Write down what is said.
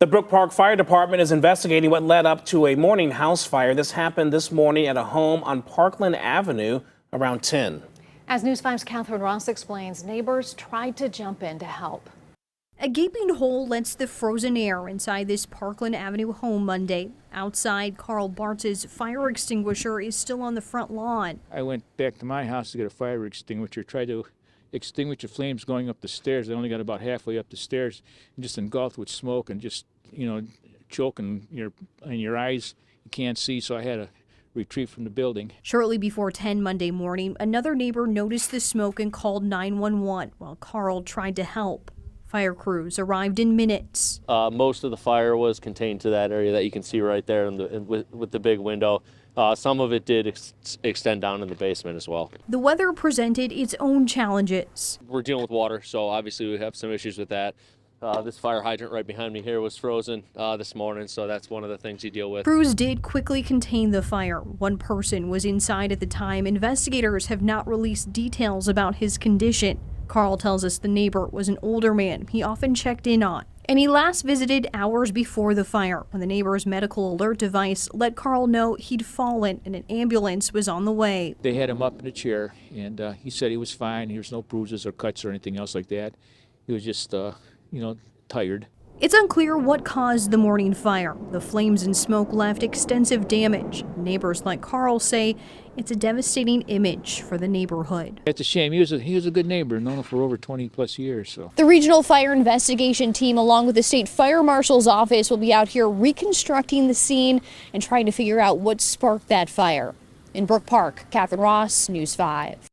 The Brook Park Fire Department is investigating what led up to a morning house fire. This happened this morning at a home on Parkland Avenue around 10. As News 5's Catherine Ross explains, neighbors tried to jump in to help. A gaping hole lets the frozen air inside this Parkland Avenue home Monday. Outside, Carl Bartz's fire extinguisher is still on the front lawn. I went back to my house to get a fire extinguisher, tried to extinguish the flames going up the stairs. I only got about halfway up the stairs and just engulfed with smoke and just, choking in your eyes. You can't see, so I had to retreat from the building. Shortly before 10 Monday morning, another neighbor noticed the smoke and called 911 while Carl tried to help. Fire crews arrived in minutes. Most of the fire was contained to that area that you can see right there with the big window. Some of it did extend down in the basement as well. The weather presented its own challenges. We're dealing with water, so obviously we have some issues with that. This fire hydrant right behind me here was frozen this morning, so that's one of the things you deal with. Crews did quickly contain the fire. One person was inside at the time. Investigators have not released details about his condition. Carl tells us the neighbor was an older man he often checked in on, and he last visited hours before the fire when the neighbor's medical alert device let Carl know he'd fallen and an ambulance was on the way. They had him up in a chair, and he said he was fine. There was no bruises or cuts or anything else like that. He was just, tired. It's unclear what caused the morning fire. The flames and smoke left extensive damage. Neighbors like Carl say it's a devastating image for the neighborhood. It's a shame. He was a good neighbor, known him for over 20 plus years. So the regional fire investigation team, along with the state fire marshal's office, will be out here reconstructing the scene and trying to figure out what sparked that fire. In Brook Park, Catherine Ross, News 5.